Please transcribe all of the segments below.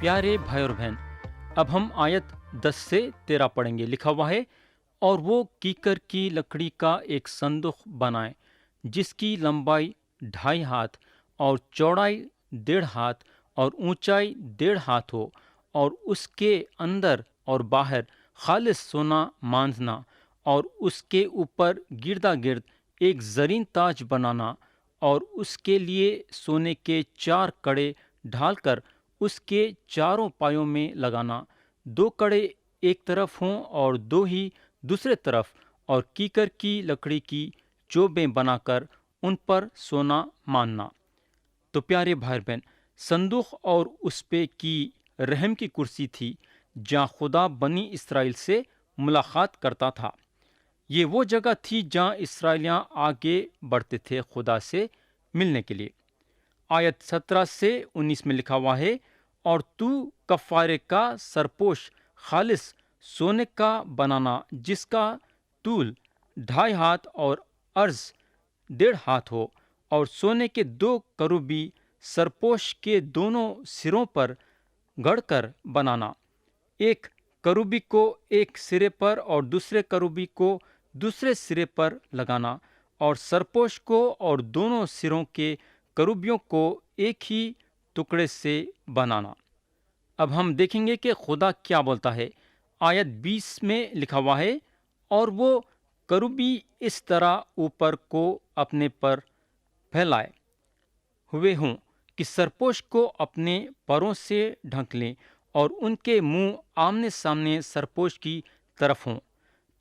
پیارے بھائی اور بہن، اب ہم آیت 10 سے 13 پڑھیں گے۔ لکھا ہوا ہے، اور وہ کیکر کی لکڑی کا ایک صندوق بنائے جس کی لمبائی 2.5 ہاتھ اور چوڑائی 1.5 ہاتھ اور اونچائی 1.5 ہاتھ ہو، اور اس کے اندر اور باہر خالص سونا ماندنا، اور اس کے اوپر گردا گرد ایک زرین تاج بنانا، اور اس کے لیے سونے کے 4 کڑے ڈھال کر اس کے چاروں پایوں میں لگانا، 2 کڑے ایک طرف ہوں اور 2 ہی دوسرے طرف، اور کیکر کی لکڑی کی چوبیں بنا کر ان پر سونا ماننا۔ تو پیارے بھائی بہن، صندوق اور اس پہ کی رحم کی کرسی تھی جہاں خدا بنی اسرائیل سے ملاقات کرتا تھا۔ یہ وہ جگہ تھی جہاں اسرائیلیاں آگے بڑھتے تھے خدا سے ملنے کے لیے۔ آیت 17 سے 19 میں لکھا ہوا ہے، اور تو کفارے کا سرپوش خالص سونے کا بنانا جس کا طول 2.5 ہاتھ اور عرض 1.5 ہاتھ ہو، اور سونے کے 2 کروبی سرپوش کے دونوں سروں پر گڑھ کر بنانا، ایک کروبی کو ایک سرے پر اور دوسرے کروبی کو دوسرے سرے پر لگانا، اور سرپوش کو اور دونوں سروں کے کروبیوں کو ایک ہی ٹکڑے سے بنانا۔ اب ہم دیکھیں گے کہ خدا کیا بولتا ہے۔ آیت 20 میں لکھا ہوا ہے، اور وہ کروبی اس طرح اوپر کو اپنے پر پھیلائے ہوئے ہوں کہ سرپوش کو اپنے پروں سے ڈھک لیں، اور ان کے منہ آمنے سامنے سرپوش کی طرف ہوں۔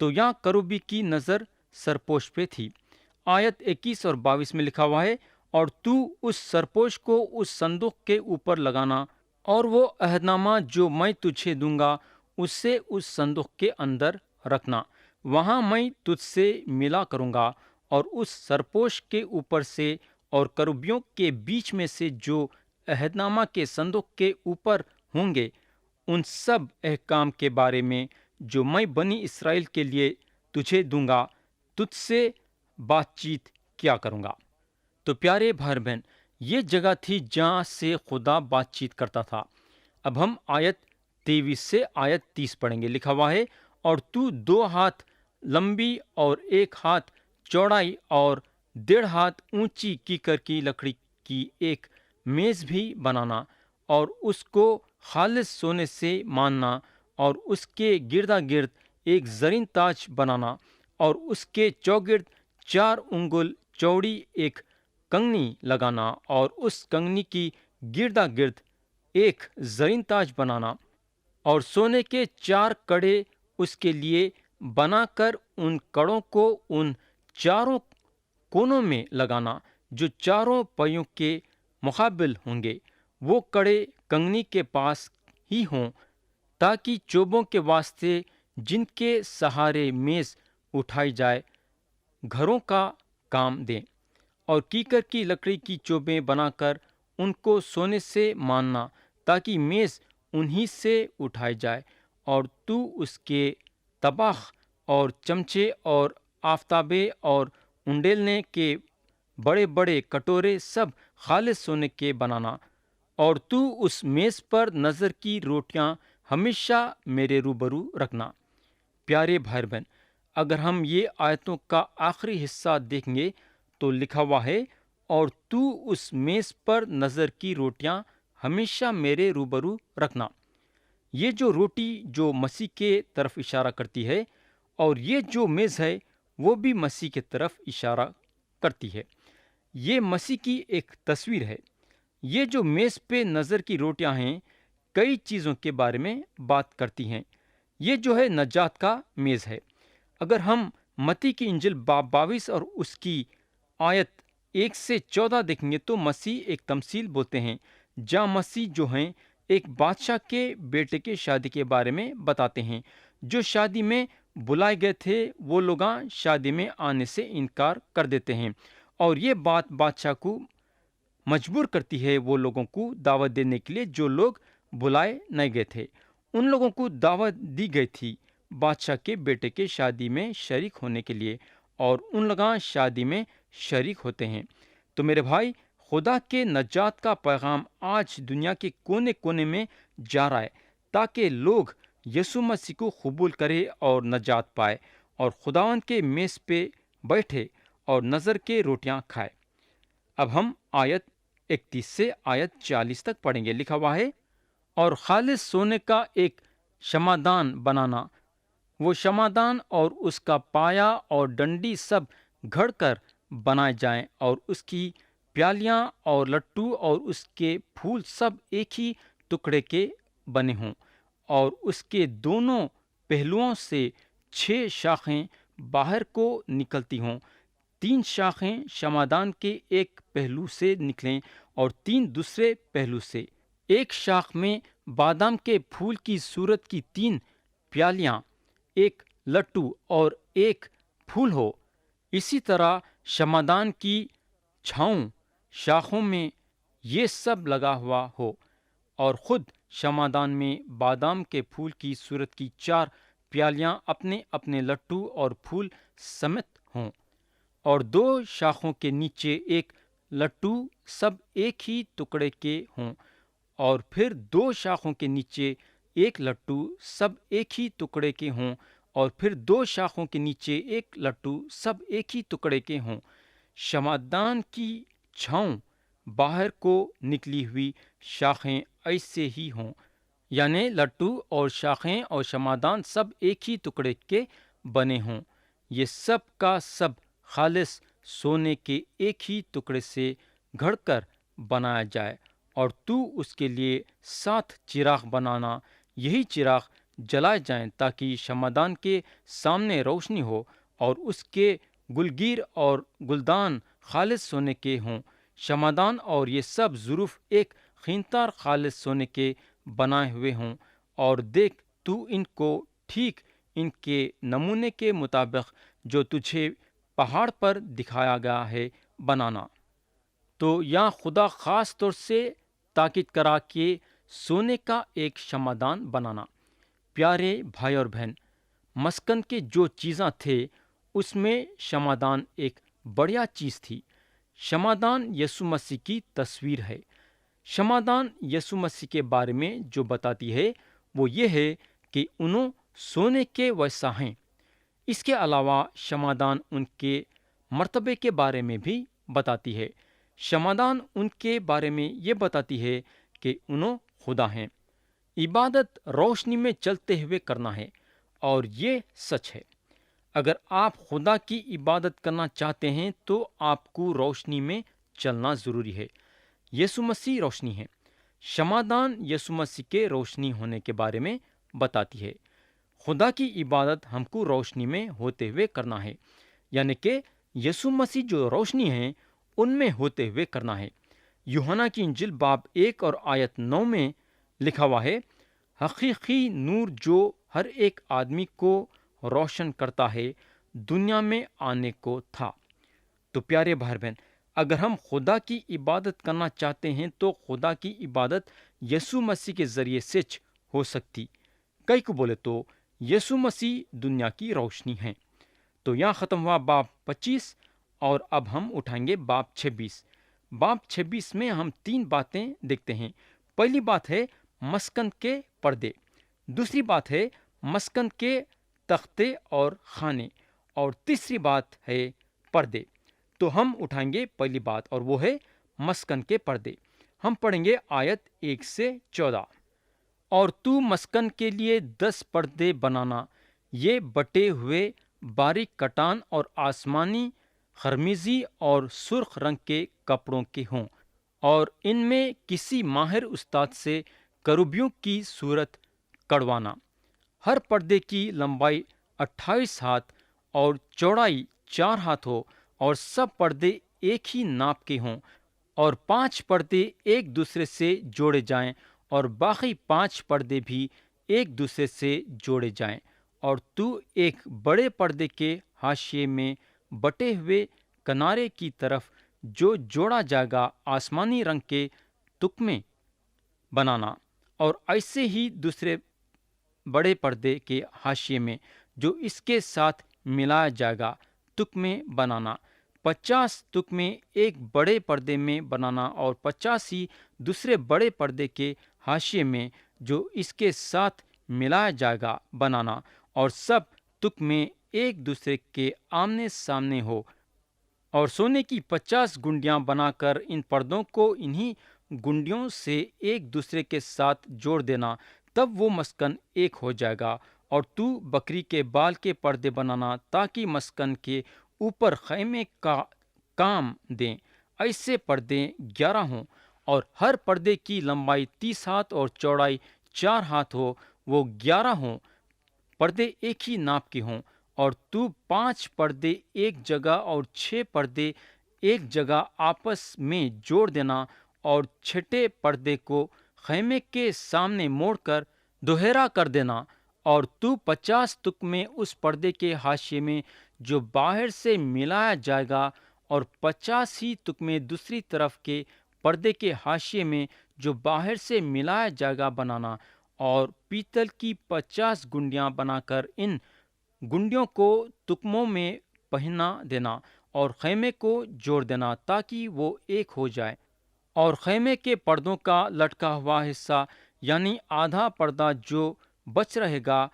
تو یہاں کروبی کی نظر سرپوش پہ تھی۔ آیت 21 اور 22 میں لکھا ہوا ہے، اور تو اس سرپوش کو اس صندوق کے اوپر لگانا، اور وہ عہد نامہ جو میں تجھے دوں گا اسے اس صندوق کے اندر رکھنا، وہاں میں تجھ سے ملا کروں گا، اور اس سرپوش کے اوپر سے اور کروبیوں کے بیچ میں سے جو عہد نامہ کے صندوق کے اوپر ہوں گے، ان سب احکام کے بارے میں جو میں بنی اسرائیل کے لیے تجھے دوں گا تجھ سے بات چیت کیا کروں گا۔ تو پیارے بھائی بہن، یہ جگہ تھی جہاں سے خدا بات چیت کرتا تھا۔ اب ہم آیت 23 سے آیت 30 پڑھیں گے۔ لکھا ہوا ہے، اور تو 2 ہاتھ لمبی اور 1 ہاتھ چوڑائی اور 1.5 ہاتھ اونچی کیکر کی لکڑی کی ایک میز بھی بنانا، اور اس کو خالص سونے سے ماننا، اور اس کے گردا گرد ایک زرین تاج بنانا، اور اس کے چوگرد 4 انگل چوڑی ایک کنگنی لگانا، اور اس کنگنی کی گردا گرد ایک زرین تاج بنانا، اور سونے کے 4 کڑے اس کے لیے بنا کر ان کڑوں کو ان چاروں کونوں میں لگانا جو چاروں پہیوں کے مقابل ہوں گے۔ وہ کڑے کنگنی کے پاس ہی ہوں، تاکہ چوبوں کے واسطے جن کے سہارے میز اٹھائی جائے گھروں کا کام دیں، اور کیکر کی لکڑی کی چوبیں بنا کر ان کو سونے سے ماننا، تاکہ میز انہی سے اٹھائی جائے، اور تو اس کے طباخ اور چمچے اور آفتابے اور انڈیلنے کے بڑے بڑے کٹورے سب خالص سونے کے بنانا، اور تو اس میز پر نظر کی روٹیاں ہمیشہ میرے روبرو رکھنا۔ پیارے بھائی بہن، اگر ہم یہ آیتوں کا آخری حصہ دیکھیں گے تو لکھا ہوا ہے، اور تو اس میز پر نظر کی روٹیاں ہمیشہ میرے روبرو رکھنا۔ یہ جو روٹی جو مسیح کے طرف اشارہ کرتی ہے، اور یہ جو میز ہے وہ بھی مسیح کے طرف اشارہ کرتی ہے۔ یہ مسیح کی ایک تصویر ہے۔ یہ جو میز پہ نظر کی روٹیاں ہیں کئی چیزوں کے بارے میں بات کرتی ہیں۔ یہ جو ہے نجات کا میز ہے۔ اگر ہم متی کی انجیل باب 22 اور اس کی آیت 1 سے 14 دیکھیں گے تو مسیح ایک تمثیل بولتے ہیں، جہاں مسیح جو ہیں ایک بادشاہ کے بیٹے کے شادی کے بارے میں بتاتے ہیں۔ جو شادی میں بلائے گئے تھے وہ لوگاں شادی میں آنے سے انکار کر دیتے ہیں، اور یہ بات بادشاہ کو مجبور کرتی ہے وہ لوگوں کو دعوت دینے کے لیے جو لوگ بلائے نہیں گئے تھے۔ ان لوگوں کو دعوت دی گئی تھی بادشاہ کے بیٹے کے شادی میں شریک ہونے کے لیے، اور ان لوگاں شادی میں شریک ہوتے ہیں۔ تو میرے بھائی، خدا کے نجات کا پیغام آج دنیا کے کونے کونے میں جا رہا ہے تاکہ لوگ یسوع مسیح کو قبول کرے اور نجات پائے اور خداوند کے میز پہ بیٹھے اور نظر کے روٹیاں کھائے۔ اب ہم آیت 31 سے آیت 40 تک پڑھیں گے۔ لکھا ہوا ہے، اور خالص سونے کا ایک شمعدان بنانا، وہ شمعدان اور اس کا پایا اور ڈنڈی سب گھڑ کر بنائے جائیں، اور اس کی پیالیاں اور لٹو اور اس کے پھول سب ایک ہی ٹکڑے کے بنے ہوں، اور اس کے دونوں پہلوؤں سے 6 شاخیں باہر کو نکلتی ہوں، 3 شاخیں شمعدان کے ایک پہلو سے نکلیں اور 3 دوسرے پہلو سے۔ ایک شاخ میں بادام کے پھول کی صورت کی 3 پیالیاں، ایک لٹو اور ایک پھول ہو۔ اسی طرح شمعدان کی چھاؤں شاخوں میں یہ سب لگا ہوا ہو، اور خود شمعدان میں بادام کے پھول کی صورت کی 4 پیالیاں اپنے اپنے لٹو اور پھول سمیت ہوں، اور 2 شاخوں کے نیچے ایک لٹو سب ایک ہی ٹکڑے کے ہوں، اور پھر 2 شاخوں کے نیچے ایک لٹو سب ایک ہی ٹکڑے کے ہوں، اور پھر 2 شاخوں کے نیچے ایک لٹو سب ایک ہی ٹکڑے کے ہوں۔ شمعدان کی چھاؤں باہر کو نکلی ہوئی شاخیں ایسے ہی ہوں، یعنی لٹو اور شاخیں اور شمعدان سب ایک ہی ٹکڑے کے بنے ہوں۔ یہ سب کا سب خالص سونے کے ایک ہی ٹکڑے سے گھڑ کر بنایا جائے، اور تو اس کے لیے 7 چراغ بنانا، یہی چراغ جلائے جائیں تاکہ شمعدان کے سامنے روشنی ہو، اور اس کے گلگیر اور گلدان خالص سونے کے ہوں۔ شمعدان اور یہ سب ظروف ایک خینتار خالص سونے کے بنائے ہوئے ہوں، اور دیکھ تو ان کو ٹھیک ان کے نمونے کے مطابق جو تجھے پہاڑ پر دکھایا گیا ہے بنانا۔ تو یہاں خدا خاص طور سے تاکید کرا کہ سونے کا ایک شمعدان بنانا۔ پیارے بھائی اور بہن، مسکن کے جو چیزاں تھے اس میں شمعدان ایک بڑھیا چیز تھی۔ شمعدان یسوع مسیح کی تصویر ہے۔ شمعدان یسوع مسیح کے بارے میں جو بتاتی ہے وہ یہ ہے کہ انہوں سونے کے ویسا ہیں۔ اس کے علاوہ شمعدان ان کے مرتبے کے بارے میں بھی بتاتی ہے۔ شمعدان ان کے بارے میں یہ بتاتی ہے کہ انہوں خدا ہیں۔ عبادت روشنی میں چلتے ہوئے کرنا ہے، اور یہ سچ ہے۔ اگر آپ خدا کی عبادت کرنا چاہتے ہیں تو آپ کو روشنی میں چلنا ضروری ہے۔ یسوع مسیح روشنی ہے۔ شمعدان یسوع مسیح کے روشنی ہونے کے بارے میں بتاتی ہے۔ خدا کی عبادت ہم کو روشنی میں ہوتے ہوئے کرنا ہے، یعنی کہ یسوع مسیح جو روشنی ہیں ان میں ہوتے ہوئے کرنا ہے۔ یوحنا کی انجیل باب 1 اور آیت 9 میں لکھا ہوا ہے، حقیقی نور جو ہر ایک آدمی کو روشن کرتا ہے دنیا میں آنے کو تھا۔ تو پیارے بھائی بہن، اگر ہم خدا کی عبادت کرنا چاہتے ہیں تو خدا کی عبادت یسوع مسیح کے ذریعے سے ہو سکتی۔ کئی کو بولے تو یسوع مسیح دنیا کی روشنی ہیں۔ تو یہاں ختم ہوا باب 25، اور اب ہم اٹھائیں گے باب 26۔ باب 26 میں ہم 3 باتیں دیکھتے ہیں۔ پہلی بات ہے مسکن کے پردے، دوسری بات ہے مسکن کے تختے اور خانے، اور تیسری بات ہے پردے۔ تو ہم اٹھائیں گے پہلی بات، اور وہ ہے مسکن کے پردے۔ ہم پڑھیں گے آیت 1 سے 14۔ اور تو مسکن کے لیے 10 پردے بنانا، یہ بٹے ہوئے باریک کٹان اور آسمانی، خرمیزی اور سرخ رنگ کے کپڑوں کے ہوں، اور ان میں کسی ماہر استاد سے کروبیوں کی صورت کڑوانا۔ ہر پردے کی لمبائی 28 ہاتھ اور چوڑائی 4 ہاتھ ہو، اور سب پردے ایک ہی ناپ کے ہوں، اور 5 پردے ایک دوسرے سے جوڑے جائیں، اور باقی 5 پردے بھی ایک دوسرے سے جوڑے جائیں۔ اور تو ایک بڑے پردے کے حاشیے میں بٹے ہوئے کنارے کی طرف جو جوڑا جائے گا آسمانی رنگ کے تکمے بنانا، اور ایسے ہی دوسرے بڑے پردے کے حاشیے میں جو اس کے ساتھ ملایا جائے گا تکمے بنانا۔ 50 تکمے ایک بڑے پردے میں بنانا اور 50 ہی دوسرے بڑے پردے کے حاشیے میں جو اس کے ساتھ ملایا جائے گا بنانا، اور سب تکمے ایک دوسرے کے آمنے سامنے ہو، اور سونے کی 50 گنڈیاں بنا کر ان پردوں کو انہی گنڈیوں سے ایک دوسرے کے ساتھ جوڑ دینا، تب وہ مسکن ایک ہو جائے گا۔ اور تو بکری کے بال کے پردے بنانا تاکہ مسکن کے اوپر خیمے کا کام دیں۔ ایسے پردے 11 ہوں، اور ہر پردے کی لمبائی 30 ہاتھ اور چوڑائی 4 ہاتھ ہو، وہ 11 ہوں، پردے ایک ہی ناپ کے ہوں۔ اور تو 5 پردے ایک جگہ اور 6 پردے ایک جگہ آپس میں جوڑ دینا، اور چھٹے پردے کو خیمے کے سامنے موڑ کر دوہرا کر دینا۔ اور تو 50 تکمے اس پردے کے حاشیے میں جو باہر سے ملایا جائے گا، اور 50 ہی تکمے دوسری طرف کے پردے کے حاشیے میں جو باہر سے ملایا جائے گا بنانا، اور پیتل کی 50 گنڈیاں بنا کر ان گنڈیوں کو تکموں میں پہنا دینا، اور خیمے کو جوڑ دینا تاکہ وہ ایک ہو جائے۔ اور خیمے کے پردوں کا لٹکا ہوا حصہ یعنی آدھا پردہ جو بچ رہے گا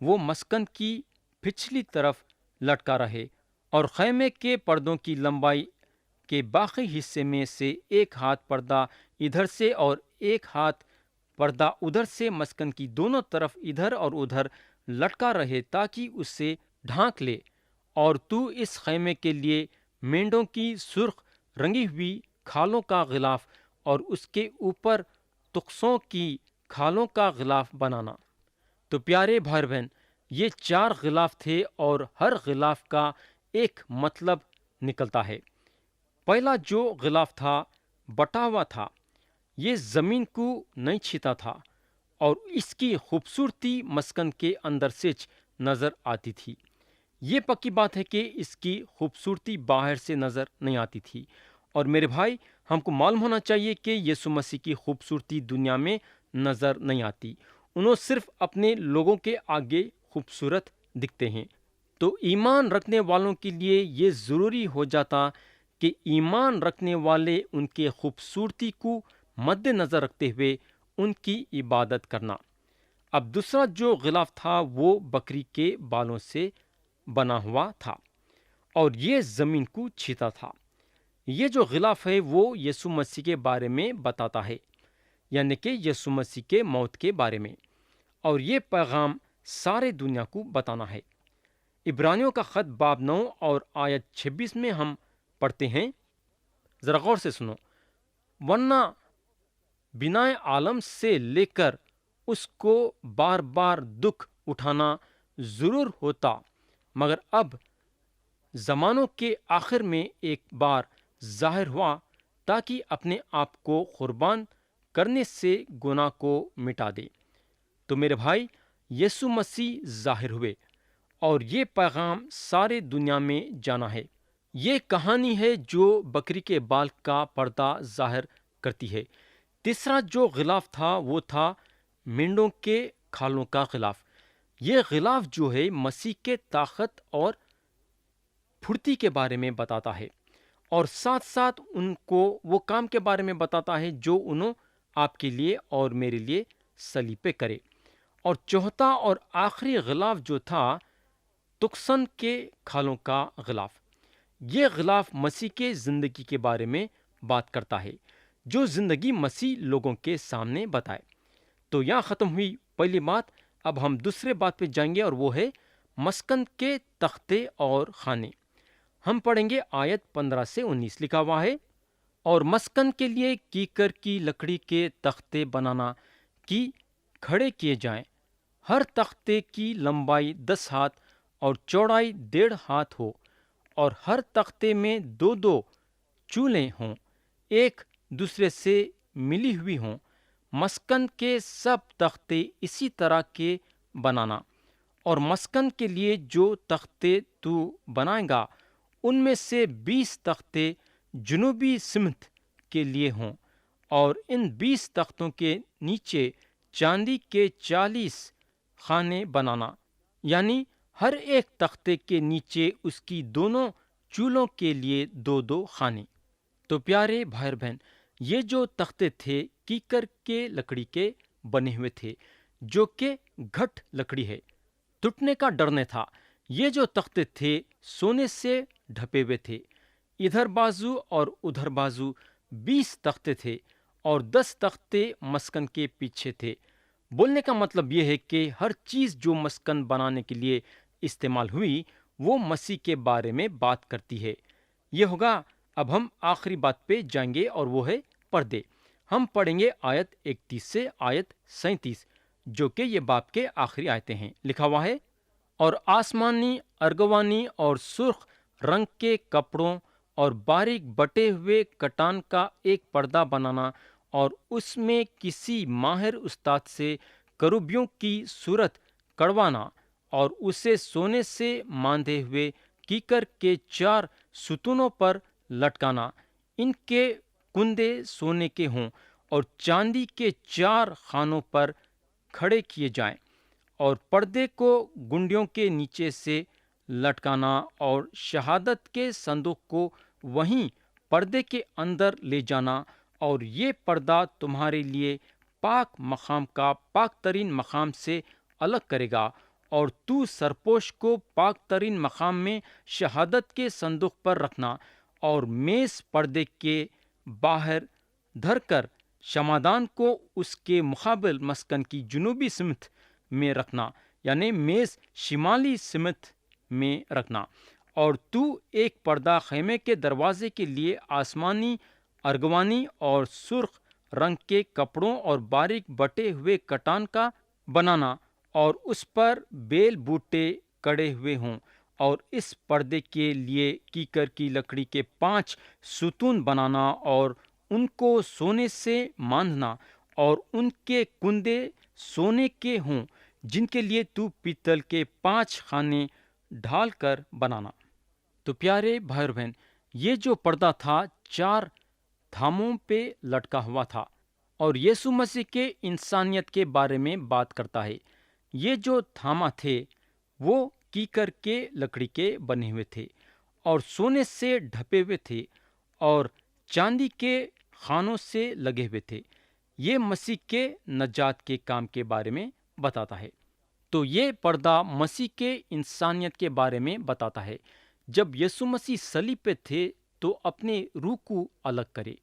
وہ مسکن کی پچھلی طرف لٹکا رہے، اور خیمے کے پردوں کی لمبائی کے باقی حصے میں سے 1 ہاتھ پردہ ادھر سے اور 1 ہاتھ پردہ ادھر سے مسکن کی دونوں طرف ادھر اور ادھر لٹکا رہے تاکہ اسے ڈھانک لے۔ اور تو اس خیمے کے لیے مینڈوں کی سرخ رنگی ہوئی کھالوں کا غلاف اور اس کے اوپر تخسوں کی کھالوں کا غلاف بنانا۔ تو پیارے بھائی بہن، یہ 4 غلاف تھے، اور ہر غلاف کا ایک مطلب نکلتا ہے۔ پہلا جو غلاف تھا بٹا ہوا تھا، یہ زمین کو نہیں چھیتا تھا، اور اس کی خوبصورتی مسکن کے اندر سے نظر آتی تھی۔ یہ پکی بات ہے کہ اس کی خوبصورتی باہر سے نظر نہیں آتی تھی۔ اور میرے بھائی، ہم کو معلوم ہونا چاہیے کہ یسوع مسیح کی خوبصورتی دنیا میں نظر نہیں آتی، انہوں صرف اپنے لوگوں کے آگے خوبصورت دکھتے ہیں۔ تو ایمان رکھنے والوں کے لیے یہ ضروری ہو جاتا کہ ایمان رکھنے والے ان کے خوبصورتی کو مد نظر رکھتے ہوئے ان کی عبادت کرنا۔ اب دوسرا جو غلاف تھا وہ بکری کے بالوں سے بنا ہوا تھا، اور یہ زمین کو چھیتا تھا۔ یہ جو غلاف ہے وہ یسوع مسیح کے بارے میں بتاتا ہے، یعنی کہ یسوع مسیح کے موت کے بارے میں، اور یہ پیغام سارے دنیا کو بتانا ہے۔ عبرانیوں کا خط باب 9 اور آیت 26 میں ہم پڑھتے ہیں، ذرا غور سے سنو۔ ورنہ بنائے عالم سے لے کر اس کو بار بار دکھ اٹھانا ضرور ہوتا، مگر اب زمانوں کے آخر میں ایک بار ظاہر ہوا تاکہ اپنے آپ کو قربان کرنے سے گناہ کو مٹا دے۔ تو میرے بھائی، یسوع مسیح ظاہر ہوئے، اور یہ پیغام سارے دنیا میں جانا ہے۔ یہ کہانی ہے جو بکری کے بال کا پردہ ظاہر کرتی ہے۔ تیسرا جو غلاف تھا وہ تھا مینڈوں کے کھالوں کا غلاف۔ یہ غلاف جو ہے مسیح کے طاقت اور پھرتی کے بارے میں بتاتا ہے، اور ساتھ ساتھ ان کو وہ کام کے بارے میں بتاتا ہے جو انہوں آپ کے لیے اور میرے لیے صلیب پہ کرے۔ اور چوتھا اور آخری غلاف جو تھا تخسن کے کھالوں کا غلاف، یہ غلاف مسیح کے زندگی کے بارے میں بات کرتا ہے، جو زندگی مسیح لوگوں کے سامنے بتائے۔ تو یہاں ختم ہوئی پہلی بات۔ اب ہم دوسرے بات پہ جائیں گے، اور وہ ہے مسکن کے تختے اور خانے۔ ہم پڑھیں گے آیت 15 سے 19، لکھا ہوا ہے، اور مسکن کے لیے کیکر کی لکڑی کے تختے بنانا کی کھڑے کیے جائیں۔ ہر تختے کی لمبائی 10 ہاتھ اور چوڑائی 1.5 ہاتھ ہو، اور ہر تختے میں 2 چولیں ہوں، ایک دوسرے سے ملی ہوئی ہوں۔ مسکن کے سب تختے اسی طرح کے بنانا، اور مسکن کے لیے جو تختے تو بنائے گا ان میں سے 20 تختے جنوبی سمت کے لیے ہوں، اور ان 20 تختوں کے نیچے چاندی کے 40 خانے بنانا، یعنی ہر ایک تختے کے نیچے اس کی دونوں چولہوں کے لیے 2 خانے۔ تو پیارے بھائی بہن، یہ جو تختے تھے کیکر کے لکڑی کے بنے ہوئے تھے، جو کہ گھٹ لکڑی ہے، ٹوٹنے کا ڈر نہیں تھا۔ یہ جو تختے تھے سونے سے ڈھپے ہوئے تھے۔ ادھر بازو اور ادھر بازو 20 تختے تھے اور 10 تختے مسکن کے پیچھے تھے۔ بولنے کا مطلب یہ ہے کہ ہر چیز جو مسکن بنانے کے لیے استعمال ہوئی وہ مسیح کے بارے میں بات کرتی ہے۔ یہ ہوگا۔ اب ہم آخری بات پہ جائیں گے اور وہ ہے پردے۔ ہم پڑھیں گے آیت 31 سے آیت 37، جو کہ یہ باب کے آخری آیتیں ہیں۔ لکھا ہوا ہے، اور آسمانی، ارغوانی اور سرخ رنگ کے کپڑوں اور باریک بٹے ہوئے کٹان کا ایک پردہ بنانا، اور اس میں کسی ماہر استاد سے کروبیوں کی صورت کڑوانا، اور اسے سونے سے ماندے ہوئے کیکر کے 4 ستونوں پر لٹکانا۔ ان کے کندے سونے کے ہوں اور چاندی کے 4 خانوں پر کھڑے کیے جائیں، اور پردے کو گنڈیوں کے نیچے سے لٹکانا، اور شہادت کے صندوق کو وہیں پردے کے اندر لے جانا، اور یہ پردہ تمہارے لیے پاک مقام کا پاک ترین مقام سے الگ کرے گا، اور تو سرپوش کو پاک ترین مقام میں شہادت کے صندوق پر رکھنا، اور میز پردے کے باہر دھر کر شمعدان کو اس کے مقابل مسکن کی جنوبی سمت میں رکھنا، یعنی میز شمالی سمت میں رکھنا، اور تو ایک پردہ خیمے کے دروازے کے لیے آسمانی، ارغوانی اور سرخ رنگ کے کپڑوں اور باریک بٹے ہوئے کٹان کا بنانا، اور اس پر بیل بوٹے کڑے ہوئے ہوں، اور اس پردے کے لیے کیکر کی لکڑی کے 5 ستون بنانا، اور ان کو سونے سے باندھنا، اور ان کے کندے سونے کے ہوں، جن کے لیے تو پیتل کے 5 خانے ڈھال کر بنانا۔ تو پیارے بھائی اور بہن، یہ جو پردہ تھا 4 تھاموں پہ لٹکا ہوا تھا، اور یسوع مسیح کے انسانیت کے بارے میں بات کرتا ہے۔ یہ جو تھاما تھے وہ کیکر کے لکڑی کے بنے ہوئے تھے اور سونے سے ڈھپے ہوئے تھے اور چاندی کے خانوں سے لگے ہوئے تھے۔ یہ مسیح کے نجات کے کام کے بارے میں بتاتا ہے۔ تو یہ پردہ مسیح کے انسانیت کے بارے میں بتاتا ہے۔ جب یسوع مسیح صلیب پہ تھے تو اپنے روح کو الگ کرے۔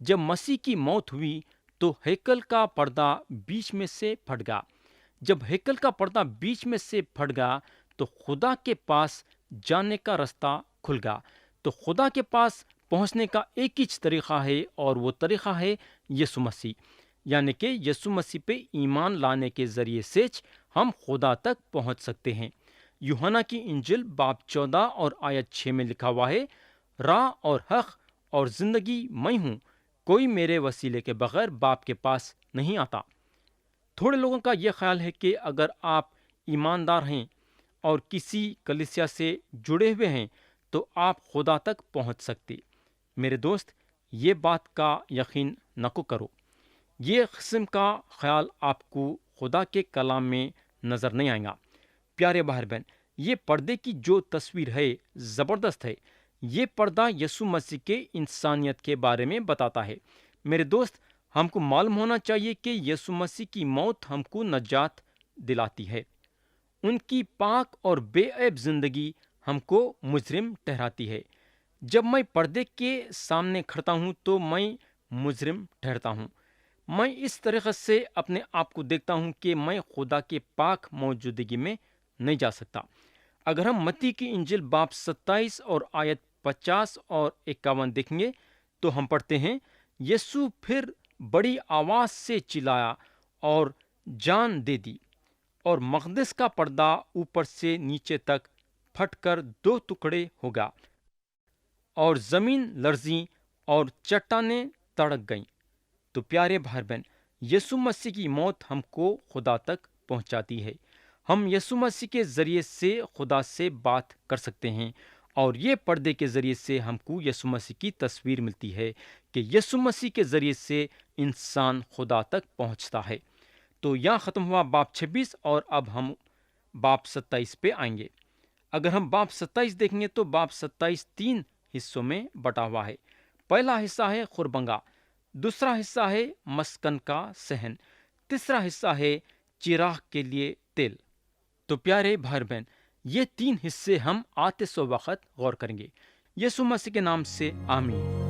جب مسیح کی موت ہوئی تو ہیکل کا پردہ بیچ میں سے پھٹ گیا۔ جب ہیکل کا پردہ بیچ میں سے پھٹ گیا تو خدا کے پاس جانے کا رستہ کھل گیا۔ تو خدا کے پاس پہنچنے کا ایک ہی طریقہ ہے، اور وہ طریقہ ہے یسوع مسیح، یعنی کہ یسوع مسیح پہ ایمان لانے کے ذریعے سے ہم خدا تک پہنچ سکتے ہیں۔ یوحنا کی انجیل باب 14 اور آیت 6 میں لکھا ہوا ہے، راہ اور حق اور زندگی میں ہوں، کوئی میرے وسیلے کے بغیر باپ کے پاس نہیں آتا۔ تھوڑے لوگوں کا یہ خیال ہے کہ اگر آپ ایماندار ہیں اور کسی کلیسیا سے جڑے ہوئے ہیں تو آپ خدا تک پہنچ سکتے۔ میرے دوست، یہ بات کا یقین نہ کرو۔ یہ قسم کا خیال آپ کو خدا کے کلام میں نظر نہیں آئے گا۔ پیارے بھائی بہن، یہ پردے کی جو تصویر ہے زبردست ہے۔ یہ پردہ یسوع مسیح کے انسانیت کے بارے میں بتاتا ہے۔ میرے دوست، ہم کو معلوم ہونا چاہیے کہ یسوع مسیح کی موت ہم کو نجات دلاتی ہے۔ ان کی پاک اور بے عیب زندگی ہم کو مجرم ٹھہراتی ہے۔ جب میں پردے کے سامنے کھڑتا ہوں تو میں مجرم ٹھہرتا ہوں۔ میں اس طریقے سے اپنے آپ کو دیکھتا ہوں کہ میں خدا کے پاک موجودگی میں نہیں جا سکتا۔ اگر ہم متی کی انجیل باب 27 اور آیت 50 اور 51 دیکھیں گے تو ہم پڑھتے ہیں، یسوع پھر بڑی آواز سے چلایا اور جان دے دی، اور مقدس کا پردہ اوپر سے نیچے تک پھٹ کر 2 ٹکڑے ہو گیا، اور زمین لرزی اور چٹانیں تڑک گئیں۔ تو پیارے بھائی بہن، یسوع مسیح کی موت ہم کو خدا تک پہنچاتی ہے۔ ہم یسوع مسیح کے ذریعے سے خدا سے بات کر سکتے ہیں، اور یہ پردے کے ذریعے سے ہم کو یسوع مسیح کی تصویر ملتی ہے کہ یسوع مسیح کے ذریعے سے انسان خدا تک پہنچتا ہے۔ تو یہاں ختم ہوا باب 26، اور اب ہم باب 27 پہ آئیں گے۔ اگر ہم باب 27 دیکھیں گے تو باب 27 3 حصوں میں بٹا ہوا ہے۔ پہلا حصہ ہے خربنگا، دوسرا حصہ ہے مسکن کا صحن، تیسرا حصہ ہے چراغ کے لیے تیل۔ تو پیارے بھائی بہن، یہ 3 حصے ہم آتے سو وقت غور کریں گے۔ یسوع مسیح کے نام سے آمین۔